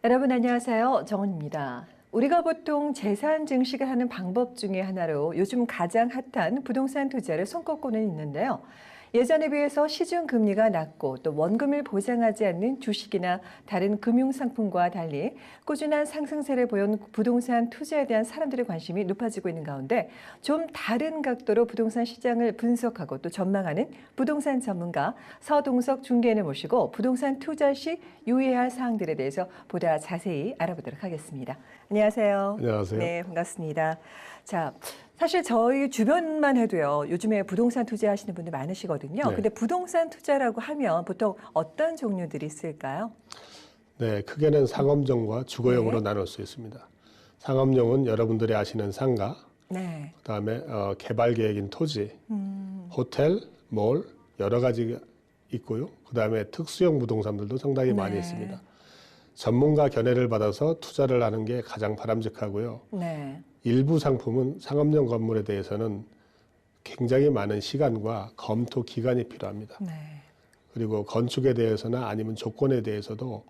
여러분 안녕하세요. 정은입니다. 우리가 보통 재산 증식을 하는 방법 중에 하나로 요즘 가장 핫한 부동산 투자를 손꼽고는 있는데요. 예전에 비해서 시중 금리가 낮고 또 원금을 보장하지 않는 주식이나 다른 금융상품과 달리 꾸준한 상승세를 보여온 부동산 투자에 대한 사람들의 관심이 높아지고 있는 가운데 좀 다른 각도로 부동산 시장을 분석하고 또 전망하는 부동산 전문가 서동석 중개인을 모시고 부동산 투자 시 유의해야 할 사항들에 대해서 보다 자세히 알아보도록 하겠습니다. 안녕하세요. 안녕하세요. 네, 반갑습니다. 자, 사실 저희 주변만 해도요, 요즘에 부동산 투자하시는 분들 많으시거든요. 네. 근데 부동산 투자라고 하면 보통 어떤 종류들이 있을까요? 네, 크게는 상업용과 주거용으로 네. 나눌 수 있습니다. 상업용은 여러분들이 아시는 상가, 네. 그다음에 개발 계획인 토지, 호텔, 몰 여러 가지가 있고요. 그다음에 특수용 부동산들도 상당히 많이 네. 있습니다. 전문가 견해를 받아서 투자를 하는 게 가장 바람직하고요. 네. 일부 상품은 상업용 건물에 대해서는 굉장히 많은 시간과 검토 기간이 필요합니다. 네. 그리고 건축에 대해서나 아니면 조건에 대해서도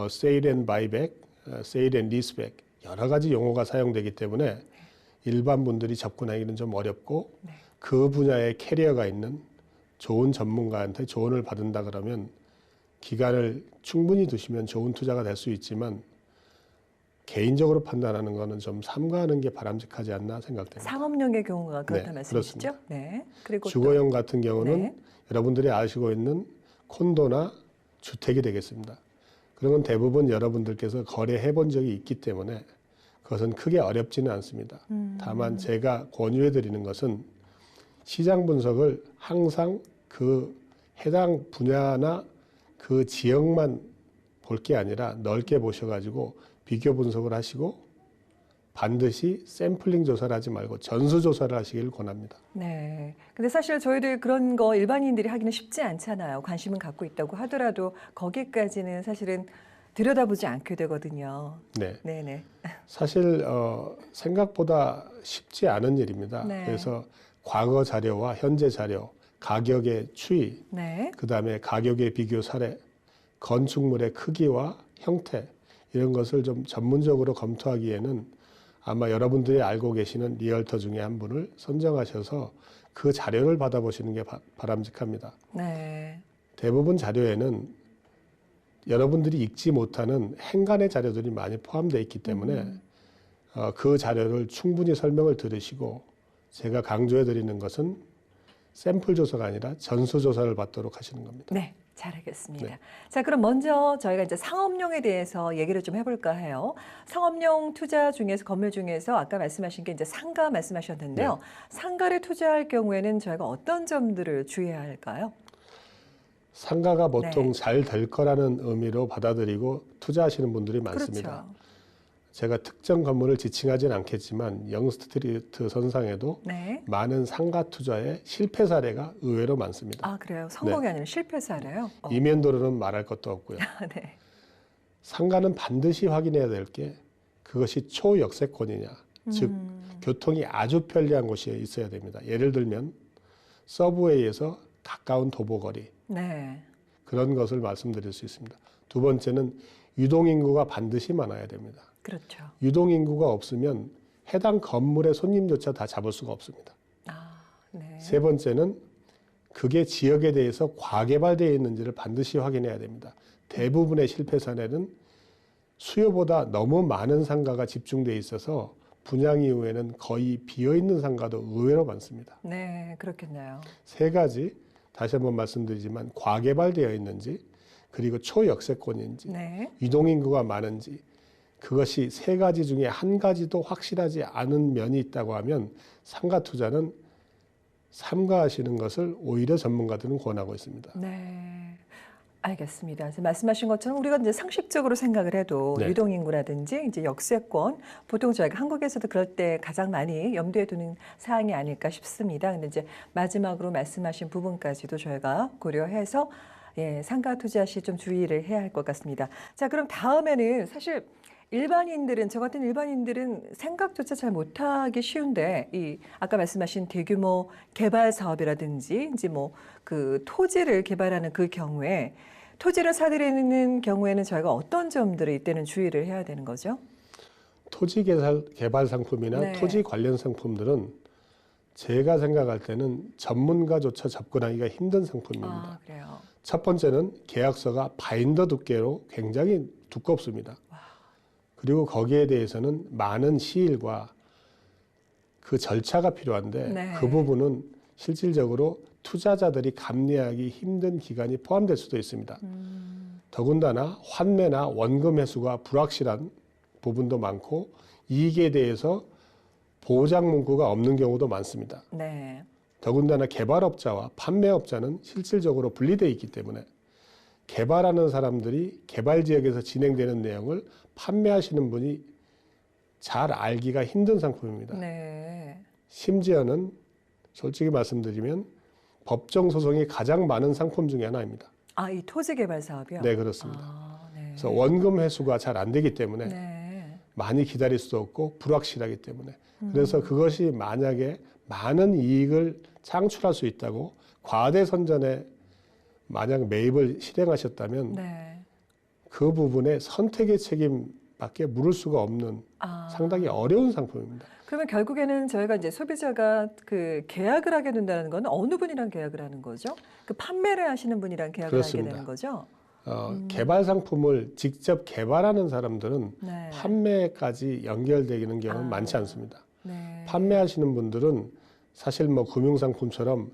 세일 앤 바이백, 세일 앤 리스백 여러 가지 용어가 사용되기 때문에 일반 분들이 접근하기는 좀 어렵고 네. 그 분야의 캐리어가 있는 좋은 전문가한테 조언을 받는다 그러면 기간을 충분히 두시면 좋은 투자가 될 수 있지만 개인적으로 판단하는 거는 좀 삼가하는 게 바람직하지 않나 생각됩니다. 상업용의 경우가 그렇다 네, 말씀이시죠? 그렇습니다. 네. 그리고 주거용 같은 경우는 네. 여러분들이 아시고 있는 콘도나 주택이 되겠습니다. 그런 건 대부분 여러분들께서 거래해 본 적이 있기 때문에 그것은 크게 어렵지는 않습니다. 다만 제가 권유해 드리는 것은 시장 분석을 항상 그 해당 분야나 그 지역만 볼 게 아니라 넓게 보셔가지고 비교 분석을 하시고 반드시 샘플링 조사를 하지 말고 전수 조사를 하시길 권합니다. 네. 근데 사실 저희들 그런 거 일반인들이 하기는 쉽지 않잖아요. 관심은 갖고 있다고 하더라도 거기까지는 사실은 들여다보지 않게 되거든요. 네. 네네. 사실 생각보다 쉽지 않은 일입니다. 네. 그래서 과거 자료와 현재 자료, 가격의 추이, 네. 그다음에 가격의 비교 사례, 건축물의 크기와 형태 이런 것을 좀 전문적으로 검토하기에는 아마 여러분들이 알고 계시는 리얼터 중에 한 분을 선정하셔서 그 자료를 받아보시는 게 바람직합니다. 네. 대부분 자료에는 여러분들이 읽지 못하는 행간의 자료들이 많이 포함되어 있기 때문에 그 자료를 충분히 설명을 들으시고 제가 강조해 드리는 것은 샘플 조사가 아니라 전수 조사를 받도록 하시는 겁니다. 네. 잘 알겠습니다. 네. 자, 그럼 먼저 저희가 이제 상업용에 대해서 얘기를 좀 해볼까 해요. 상업용 투자 중에서, 건물 중에서 아까 말씀하신 게 이제 상가 말씀하셨는데요. 네. 상가를 투자할 경우에는 저희가 어떤 점들을 주의해야 할까요? 상가가 보통 네. 잘 될 거라는 의미로 받아들이고 투자하시는 분들이 많습니다. 그렇죠. 제가 특정 건물을 지칭하진 않겠지만 영스트리트 선상에도 네. 많은 상가 투자의 실패 사례가 의외로 많습니다. 아, 그래요? 성공이 아니라 실패 사례요? 이면도로는 말할 것도 없고요. 네. 상가는 반드시 확인해야 될 게 그것이 초역세권이냐, 즉 교통이 아주 편리한 곳에 있어야 됩니다. 예를 들면 서브웨이에서 가까운 도보거리 네. 그런 것을 말씀드릴 수 있습니다. 두 번째는 유동인구가 반드시 많아야 됩니다. 그렇죠. 유동인구가 없으면 해당 건물의 손님조차 다 잡을 수가 없습니다. 아, 네. 세 번째는 그게 지역에 대해서 과개발되어 있는지를 반드시 확인해야 됩니다. 대부분의 실패 사례는 수요보다 너무 많은 상가가 집중되어 있어서 분양 이후에는 거의 비어있는 상가도 의외로 많습니다. 네, 그렇겠네요. 세 가지 다시 한번 말씀드리지만 과개발되어 있는지 그리고 초역세권인지 네. 유동인구가 많은지 그것이 세 가지 중에 한 가지도 확실하지 않은 면이 있다고 하면 상가 투자는 삼가하시는 것을 오히려 전문가들은 권하고 있습니다. 네. 알겠습니다. 그래서 말씀하신 것처럼 우리가 이제 상식적으로 생각을 해도 네. 유동인구라든지 이제 역세권 보통 저희가 한국에서도 그럴 때 가장 많이 염두에 두는 사항이 아닐까 싶습니다. 근데 이제 마지막으로 말씀하신 부분까지도 저희가 고려해서 상가 투자 시 좀 주의를 해야 할 것 같습니다. 자, 그럼 다음에는 사실 일반인들은 저 같은 일반인들은 생각조차 잘 못하기 쉬운데 이 아까 말씀하신 대규모 개발 사업이라든지 이제 뭐 그 토지를 개발하는 그 경우에 토지를 사들이는 경우에는 저희가 어떤 점들을 이때는 주의를 해야 되는 거죠? 토지 개발 상품이나 네. 토지 관련 상품들은 제가 생각할 때는 전문가조차 접근하기가 힘든 상품입니다. 아, 그래요. 첫 번째는 계약서가 바인더 두께로 굉장히 두껍습니다. 그리고 거기에 대해서는 많은 시일과 그 절차가 필요한데 네. 그 부분은 실질적으로 투자자들이 감내하기 힘든 기간이 포함될 수도 있습니다. 더군다나 환매나 원금 회수가 불확실한 부분도 많고 이익에 대해서 보장 문구가 없는 경우도 많습니다. 네. 더군다나 개발업자와 판매업자는 실질적으로 분리되어 있기 때문에 개발하는 사람들이 개발 지역에서 진행되는 내용을 판매하시는 분이 잘 알기가 힘든 상품입니다. 네. 심지어는 솔직히 말씀드리면 법정 소송이 가장 많은 상품 중에 하나입니다. 아, 이 토지 개발 사업이요? 네, 그렇습니다. 아, 네. 그래서 원금 회수가 잘 안 되기 때문에 네. 많이 기다릴 수도 없고 불확실하기 때문에 그래서 그것이 만약에 많은 이익을 창출할 수 있다고 과대 선전에 만약 매입을 실행하셨다면 네. 그 부분에 선택의 책임밖에 물을 수가 없는 아. 상당히 어려운 상품입니다. 그러면 결국에는 저희가 이제 소비자가 그 계약을 하게 된다는 건 어느 분이랑 계약을 하는 거죠? 그 판매를 하시는 분이랑 계약을 그렇습니다. 하게 되는 거죠? 개발 상품을 직접 개발하는 사람들은 네. 판매까지 연결되는 경우는 아. 많지 않습니다. 네. 판매하시는 분들은 사실 뭐 금융상품처럼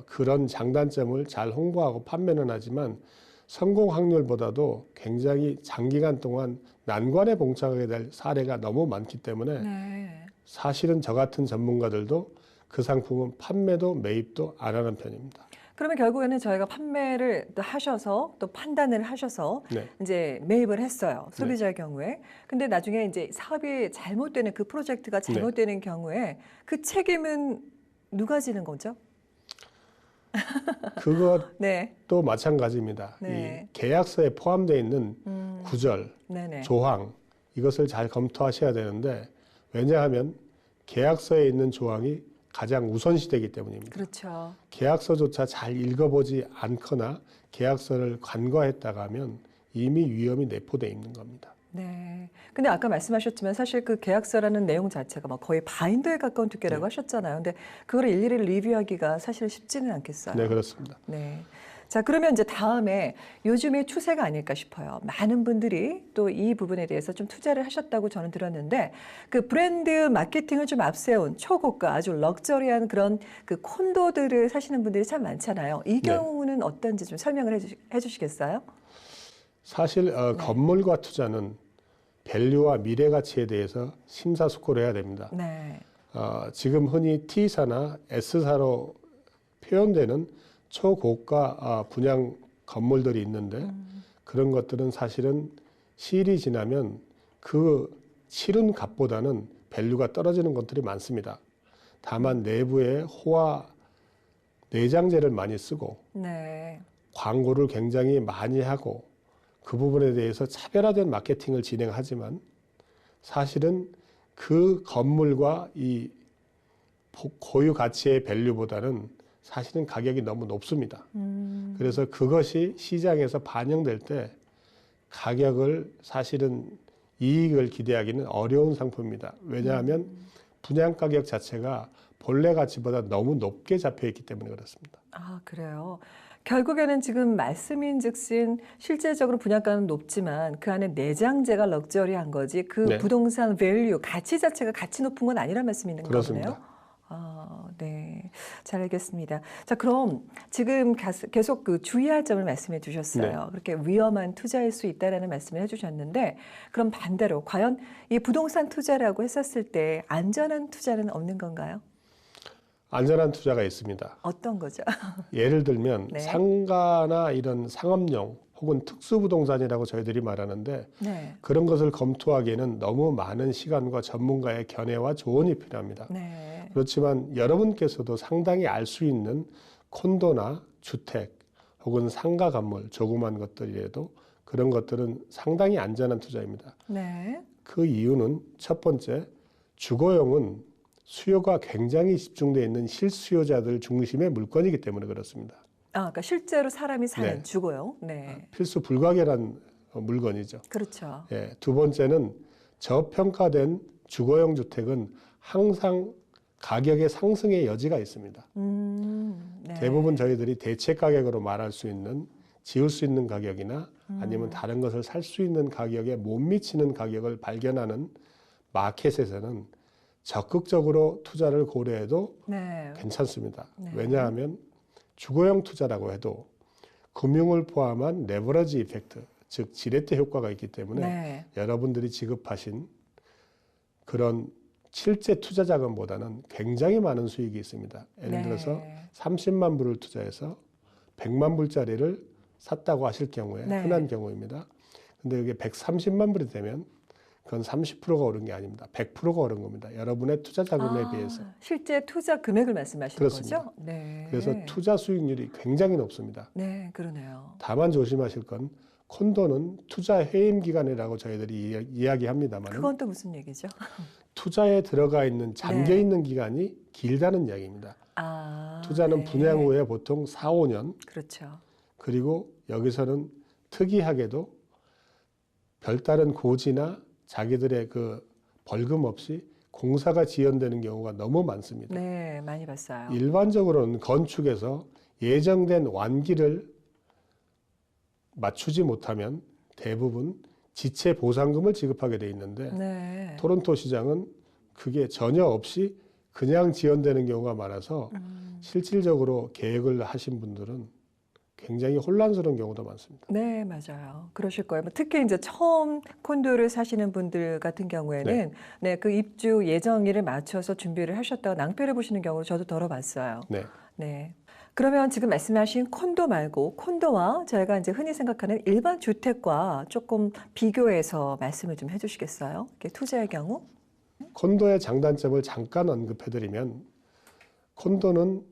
그런 장단점을 잘 홍보하고 판매는 하지만 성공 확률보다도 굉장히 장기간 동안 난관에 봉착하게 될 사례가 너무 많기 때문에 네. 사실은 저 같은 전문가들도 그 상품은 판매도 매입도 안 하는 편입니다. 그러면 결국에는 저희가 판매를 또 하셔서 또 판단을 하셔서 네. 이제 매입을 했어요. 소비자의 경우에. 근데 나중에 이제 사업이 잘못되는 그 프로젝트가 잘못되는 경우에 그 책임은 누가 지는 거죠? 그것도 네. 마찬가지입니다. 네. 이 계약서에 포함되어 있는 구절, 네네. 조항 이것을 잘 검토하셔야 되는데 왜냐하면 계약서에 있는 조항이 가장 우선시되기 때문입니다. 그렇죠. 계약서조차 잘 읽어보지 않거나 계약서를 간과했다가 하면 이미 위험이 내포되어 있는 겁니다. 네. 근데 아까 말씀하셨지만 사실 그 계약서라는 내용 자체가 막 거의 바인더에 가까운 두께라고 네. 하셨잖아요. 근데 그걸 일일이 리뷰하기가 사실 쉽지는 않겠어요. 네, 그렇습니다. 네. 자, 그러면 이제 다음에 요즘의 추세가 아닐까 싶어요. 많은 분들이 또 이 부분에 대해서 좀 투자를 하셨다고 저는 들었는데 그 브랜드 마케팅을 좀 앞세운 초고가 아주 럭셔리한 그런 그 콘도들을 사시는 분들이 참 많잖아요. 이 네. 경우는 어떤지 좀 설명을 해주시겠어요? 사실 건물과 투자는 밸류와 미래 가치에 대해서 심사숙고를 해야 됩니다. 네. 지금 흔히 T사나 S사로 표현되는 초고가 분양 건물들이 있는데 그런 것들은 사실은 시일이 지나면 그 치른 값보다는 밸류가 떨어지는 것들이 많습니다. 다만 내부에 호화 내장재를 많이 쓰고 네. 광고를 굉장히 많이 하고 그 부분에 대해서 차별화된 마케팅을 진행하지만 사실은 그 건물과 이 고유 가치의 밸류보다는 사실은 가격이 너무 높습니다. 그래서 그것이 시장에서 반영될 때 가격을 사실은 이익을 기대하기는 어려운 상품입니다. 왜냐하면 분양 가격 자체가 본래 가치보다 너무 높게 잡혀 있기 때문에 그렇습니다. 아, 그래요. 결국에는 지금 말씀인즉슨 실제적으로 분양가는 높지만 그 안에 내장재가 럭셔리한 거지 그 네. 부동산 밸류, 가치 자체가 가치 높은 건 아니란 말씀이 있는 그렇습니다. 거네요. 아, 네. 잘 알겠습니다. 자, 그럼 지금 계속 그 주의할 점을 말씀해 주셨어요. 네. 그렇게 위험한 투자일 수 있다라는 말씀을 해 주셨는데 그럼 반대로 과연 이 부동산 투자라고 했었을 때 안전한 투자는 없는 건가요? 안전한 투자가 있습니다. 어떤 거죠? 예를 들면 네. 상가나 이런 상업용 혹은 특수부동산이라고 저희들이 말하는데 네. 그런 것을 검토하기에는 너무 많은 시간과 전문가의 견해와 조언이 필요합니다. 네. 그렇지만 여러분께서도 상당히 알 수 있는 콘도나 주택 혹은 상가 건물 조그만 것들이라도 그런 것들은 상당히 안전한 투자입니다. 네. 그 이유는 첫 번째, 주거용은 수요가 굉장히 집중되어 있는 실수요자들 중심의 물건이기 때문에 그렇습니다. 그러니까 실제로 사람이 사는 네. 주거용. 네. 필수 불가결한 물건이죠. 그렇죠. 예, 두 번째는 저평가된 주거용 주택은 항상 가격의 상승의 여지가 있습니다. 네. 대부분 저희들이 대체 가격으로 말할 수 있는 지을 수 있는 가격이나 아니면 다른 것을 살 수 있는 가격에 못 미치는 가격을 발견하는 마켓에서는 적극적으로 투자를 고려해도 네. 괜찮습니다. 네. 왜냐하면 주거용 투자라고 해도 금융을 포함한 레버러지 이펙트, 즉 지렛대 효과가 있기 때문에 네. 여러분들이 지급하신 그런 실제 투자 자금보다는 굉장히 많은 수익이 있습니다. 예를 들어서 네. 30만 불을 투자해서 100만 불짜리를 샀다고 하실 경우에 네. 흔한 경우입니다. 근데 이게 130만 불이 되면 그건 30%가 오른 게 아닙니다. 100%가 오른 겁니다. 여러분의 투자 자금에 비해서. 실제 투자 금액을 말씀하시는 그렇습니다. 거죠? 네. 그래서 투자 수익률이 굉장히 높습니다. 네, 그러네요. 다만 조심하실 건 콘도는 투자 해임 기간이라고 저희들이 이야기합니다만 그건 또 무슨 얘기죠? 투자에 들어가 있는 잠겨 네. 있는 기간이 길다는 이야기입니다. 투자는 네. 분양 후에 보통 4, 5년 그렇죠. 그리고 여기서는 특이하게도 별다른 고지나 자기들의 그 벌금 없이 공사가 지연되는 경우가 너무 많습니다. 네, 많이 봤어요. 일반적으로는 건축에서 예정된 완기를 맞추지 못하면 대부분 지체 보상금을 지급하게 돼 있는데 네. 토론토 시장은 그게 전혀 없이 그냥 지연되는 경우가 많아서 실질적으로 계획을 하신 분들은 굉장히 혼란스러운 경우도 많습니다. 네, 맞아요. 그러실 거예요. 특히 이제 처음 콘도를 사시는 분들 같은 경우에는 네, 그 입주 예정일을 맞춰서 준비를 하셨다가 낭비를 보시는 경우를 저도 들어봤어요. 네. 네. 그러면 지금 말씀하신 콘도 말고 콘도와 저희가 이제 흔히 생각하는 일반 주택과 조금 비교해서 말씀을 좀 해주시겠어요? 이렇게 투자의 경우? 콘도의 장단점을 잠깐 언급해드리면 콘도는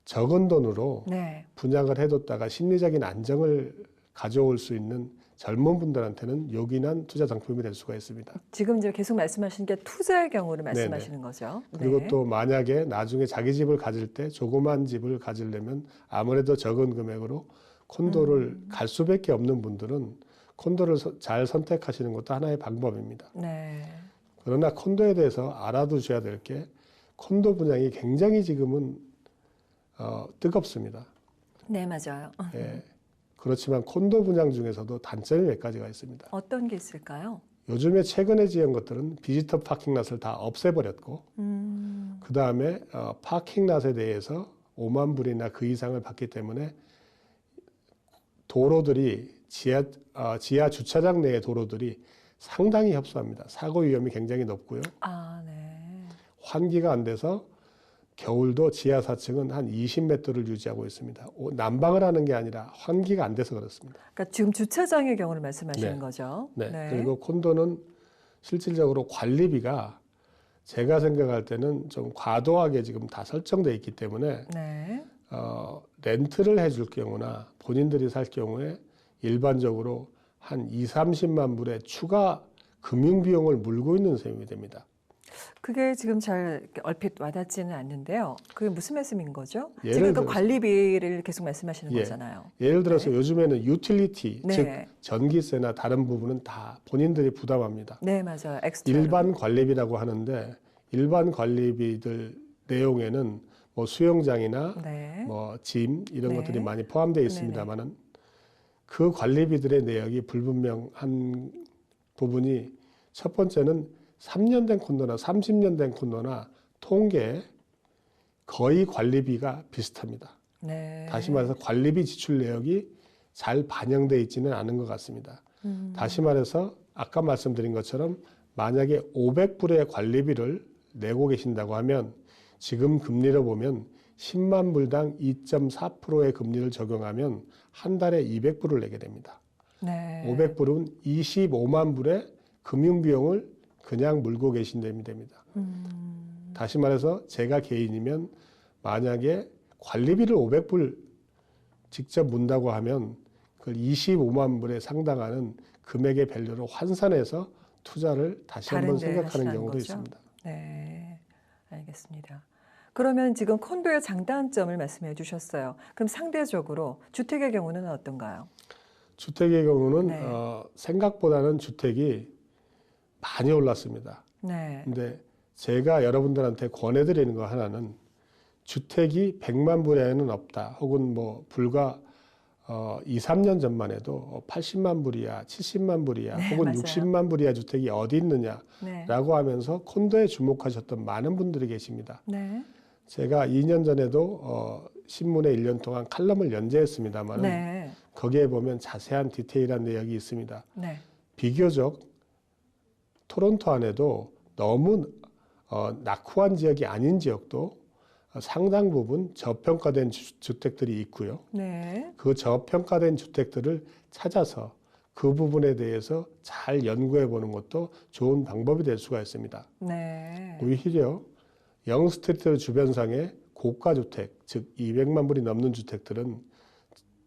적은 돈으로 네. 분양을 해뒀다가 심리적인 안정을 가져올 수 있는 젊은 분들한테는 요긴한 투자 상품이 될 수가 있습니다. 지금 이제 계속 말씀하신 게 투자의 경우를 말씀하시는 거죠. 그리고 네. 또 만약에 나중에 자기 집을 가질 때 조그만 집을 가지려면 아무래도 적은 금액으로 콘도를 갈 수밖에 없는 분들은 콘도를 잘 선택하시는 것도 하나의 방법입니다. 네. 그러나 콘도에 대해서 알아두셔야 될 게 콘도 분양이 굉장히 지금은 뜨겁습니다. 네, 맞아요. 예. 그렇지만 콘도 분양 중에서도 단점이 몇 가지가 있습니다. 어떤 게 있을까요? 요즘에 최근에 지은 것들은 비지터 파킹랏을 다 없애버렸고 그 다음에 파킹랏에 대해서 5만 불이나 그 이상을 받기 때문에 도로들이 지하 주차장 내의 도로들이 상당히 협소합니다. 사고 위험이 굉장히 높고요. 네. 환기가 안 돼서 겨울도 지하 4층은 한 20m를 유지하고 있습니다. 난방을 하는 게 아니라 환기가 안 돼서 그렇습니다. 그러니까 지금 주차장의 경우를 말씀하시는 네. 거죠. 네. 그리고 콘도는 실질적으로 관리비가 제가 생각할 때는 좀 과도하게 지금 다 설정되어 있기 때문에 네. 렌트를 해줄 경우나 본인들이 살 경우에 일반적으로 한 2, 30만 불의 추가 금융 비용을 물고 있는 셈이 됩니다. 그게 지금 잘 이렇게 얼핏 와닿지는 않는데요. 그게 무슨 말씀인 거죠? 예를 지금 그 들어서- 관리비를 계속 말씀하시는 예. 거잖아요. 예를 들어서 요즘에는 유틸리티, 네. 즉 전기세나 다른 부분은 다 본인들이 부담합니다. 네, 맞아요. 엑스트라. 일반 관리비라고 하는데 일반 관리비들 내용에는 뭐 수영장이나 네. 뭐 짐 이런 네. 것들이 많이 포함되어 있습니다만은 그 관리비들의 내역이 불분명한 부분이 첫 번째는 3년 된 콘도나 30년 된 콘도나 통계에 거의 관리비가 비슷합니다. 네. 다시 말해서 관리비 지출 내역이 잘 반영되어 있지는 않은 것 같습니다. 다시 말해서 아까 말씀드린 것처럼 만약에 500불의 관리비를 내고 계신다고 하면 지금 금리로 보면 10만 불당 2.4%의 금리를 적용하면 한 달에 200불을 내게 됩니다. 네. 500불은 25만 불의 금융비용을 그냥 물고 계신 셈이 됩니다. 다시 말해서 제가 개인이면 만약에 관리비를 500불 직접 문다고 하면 그걸 25만 불에 상당하는 금액의 밸류로 환산해서 투자를 다시 한번 다른 데 생각하는 하시라는 경우도 거죠? 있습니다. 네. 알겠습니다. 그러면 지금 콘도의 장단점을 말씀해 주셨어요. 그럼 상대적으로 주택의 경우는 어떤가요? 주택의 경우는 네. 생각보다는 주택이 많이 올랐습니다. 네. 근데 제가 여러분들한테 권해드리는 거 하나는 주택이 100만 불에는 없다. 혹은 뭐 불과 2, 3년 전만 해도 80만 불이야, 70만 불이야, 네, 혹은 맞아요. 60만 불이야 주택이 어디 있느냐라고 네. 하면서 콘도에 주목하셨던 많은 분들이 계십니다. 네. 제가 2년 전에도 신문에 1년 동안 칼럼을 연재했습니다만 네. 거기에 보면 자세한 디테일한 내역이 있습니다. 네. 비교적 토론토 안에도 너무 낙후한 지역이 아닌 지역도 상당 부분 저평가된 주택들이 있고요. 네. 그 저평가된 주택들을 찾아서 그 부분에 대해서 잘 연구해 보는 것도 좋은 방법이 될 수가 있습니다. 네. 오히려 영스트리트 주변상의 고가 주택, 즉 200만 불이 넘는 주택들은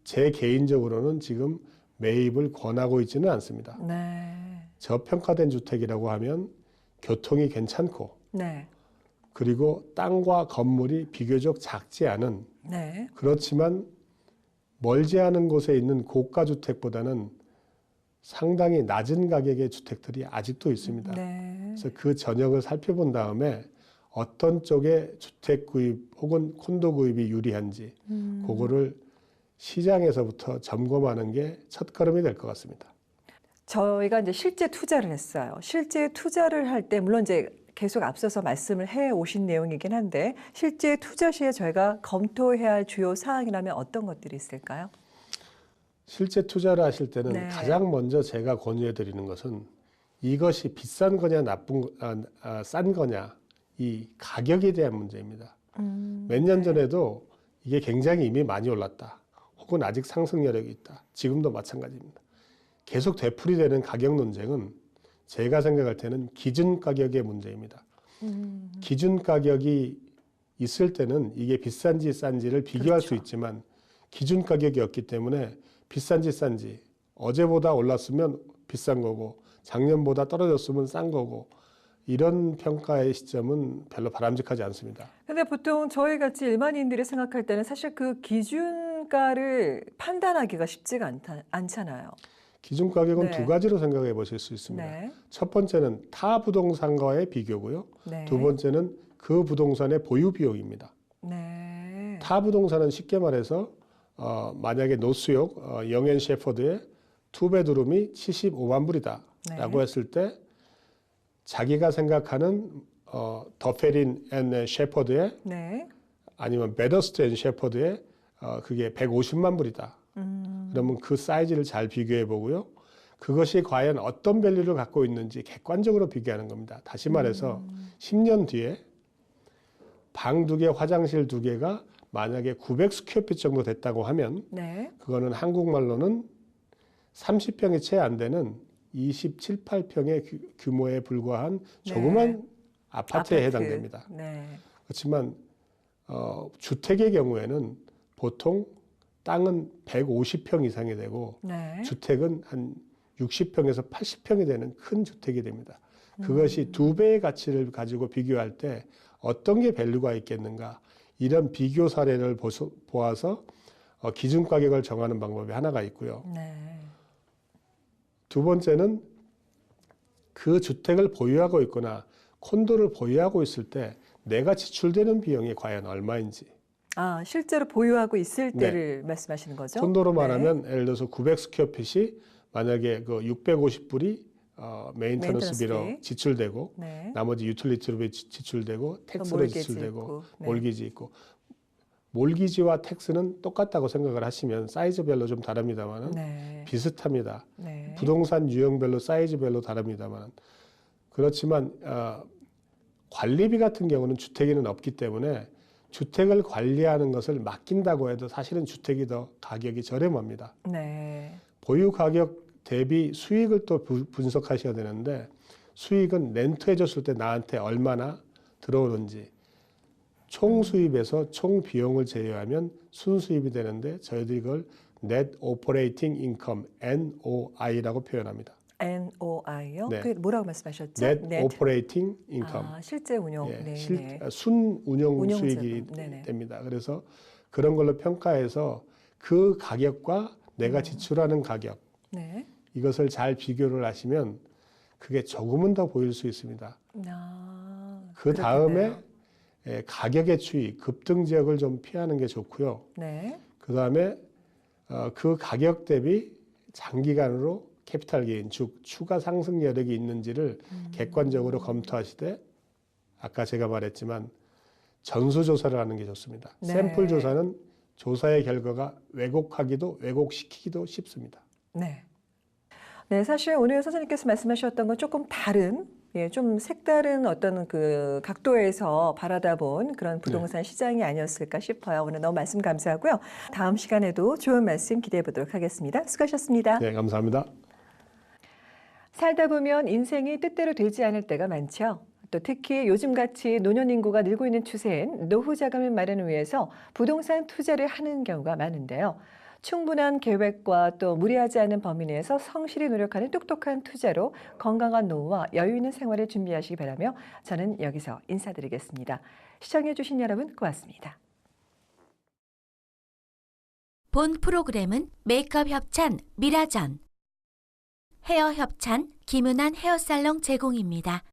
제 개인적으로는 지금 매입을 권하고 있지는 않습니다. 네. 저평가된 주택이라고 하면 교통이 괜찮고 네. 그리고 땅과 건물이 비교적 작지 않은 네. 그렇지만 멀지 않은 곳에 있는 고가 주택보다는 상당히 낮은 가격의 주택들이 아직도 있습니다. 네. 그래서 그 전역을 살펴본 다음에 어떤 쪽에 주택 구입 혹은 콘도 구입이 유리한지 그거를 시장에서부터 점검하는 게 첫걸음이 될 것 같습니다. 저희가 이제 실제 투자를 했어요. 실제 투자를 할 때 물론 이제 계속 앞서서 말씀을 해 오신 내용이긴 한데 실제 투자 시에 저희가 검토해야 할 주요 사항이라면 어떤 것들이 있을까요? 실제 투자를 하실 때는 네. 가장 먼저 제가 권유해 드리는 것은 이것이 비싼 거냐 싼 거냐 이 가격에 대한 문제입니다. 몇 년 전에도 이게 굉장히 이미 많이 올랐다. 혹은 아직 상승 여력이 있다. 지금도 마찬가지입니다. 계속 되풀이되는 가격 논쟁은 제가 생각할 때는 기준 가격의 문제입니다. 기준 가격이 있을 때는 이게 비싼지 싼지를 비교할 수 그렇죠. 있지만 기준 가격이 없기 때문에 비싼지 싼지 어제보다 올랐으면 비싼 거고 작년보다 떨어졌으면 싼 거고 이런 평가의 시점은 별로 바람직하지 않습니다. 근데 보통 저희 같이 일반인들이 생각할 때는 사실 그 기준가를 판단하기가 쉽지가 않잖아요. 기준 가격은 네. 두 가지로 생각해 보실 수 있습니다. 네. 첫 번째는 타 부동산과의 비교고요. 네. 두 번째는 그 부동산의 보유 비용입니다. 네. 타 부동산은 쉽게 말해서 만약에 노스욕 영앤 셰퍼드의 투베드룸이 75만 불이다라고 네. 했을 때 자기가 생각하는 더페린 앤 셰퍼드의 네. 아니면 베더스트 앤 셰퍼드의 그게 150만 불이다. 그러면 그 사이즈를 잘 비교해 보고요. 그것이 과연 어떤 밸류를 갖고 있는지 객관적으로 비교하는 겁니다. 다시 말해서 10년 뒤에 방 2개, 화장실 2개가 만약에 900스퀘어핏 정도 됐다고 하면 네. 그거는 한국말로는 30평이 채 안 되는 27, 8평의 규모에 불과한 조그만 아파트에 해당됩니다. 네. 그렇지만 주택의 경우에는 보통 땅은 150평 이상이 되고 네. 주택은 한 60평에서 80평이 되는 큰 주택이 됩니다. 그것이 2배의 가치를 가지고 비교할 때 어떤 게 밸류가 있겠는가 이런 비교 사례를 보아서 기준 가격을 정하는 방법이 하나가 있고요. 네. 두 번째는 그 주택을 보유하고 있거나 콘도를 보유하고 있을 때 내가 지출되는 비용이 과연 얼마인지. 아, 실제로 보유하고 있을 네. 때를 말씀하시는 거죠? 콘도로 네. 말하면 예를 들어서 900스퀘어핏이 만약에 그 650불이 메인터넌스비로 메인터넌스비. 지출되고 네. 나머지 유틸리티로 지출되고 텍스로 몰게지 지출되고 있고. 네. 몰기지 있고 몰기지와 텍스는 똑같다고 생각을 하시면 사이즈별로 좀 다릅니다만 네. 비슷합니다. 네. 부동산 유형별로 사이즈별로 다릅니다만 그렇지만 관리비 같은 경우는 주택에는 없기 때문에 주택을 관리하는 것을 맡긴다고 해도 사실은 주택이 더 가격이 저렴합니다. 네. 보유 가격 대비 수익을 또 분석하셔야 되는데 수익은 렌트 해줬을 때 나한테 얼마나 들어오는지 총 수입에서 총 비용을 제외하면 순수입이 되는데 저희들이 이걸 Net Operating Income, NOI라고 표현합니다. NOI요? 네. 그게 뭐라고 말씀하셨죠? Net Operating Income. 실제 운용. 예, 네. 순 운용 운용 수익이 자금. 네네. 됩니다. 그래서 그런 걸로 평가해서 그 가격과 내가 지출하는 가격, 네. 이것을 잘 비교를 하시면 그게 조금은 더 보일 수 있습니다. 그 다음에 그렇겠네요. 가격의 추이, 급등 지역을 좀 피하는 게 좋고요. 네. 그 다음에 그 가격 대비 장기간으로 캐피탈 게인, 즉 추가 상승 여력이 있는지를 객관적으로 검토하시되 아까 제가 말했지만 전수조사를 하는 게 좋습니다. 네. 샘플 조사는 조사의 결과가 왜곡시키기도 쉽습니다. 네. 네, 사실 오늘 선생님께서 말씀하셨던 건 조금 다른, 좀 색다른 어떤 그 각도에서 바라다 본 그런 부동산 시장이 아니었을까 싶어요. 오늘 너무 말씀 감사하고요. 다음 시간에도 좋은 말씀 기대해 보도록 하겠습니다. 수고하셨습니다. 네, 감사합니다. 살다 보면 인생이 뜻대로 되지 않을 때가 많죠. 또 특히 요즘같이 노년 인구가 늘고 있는 추세엔 노후 자금을 마련을 위해서 부동산 투자를 하는 경우가 많은데요. 충분한 계획과 또 무리하지 않은 범위 내에서 성실히 노력하는 똑똑한 투자로 건강한 노후와 여유 있는 생활을 준비하시기 바라며 저는 여기서 인사드리겠습니다. 시청해 주신 여러분 고맙습니다. 본 프로그램은 메이크업 협찬 미라전, 헤어 협찬 김은한 헤어살롱 제공입니다.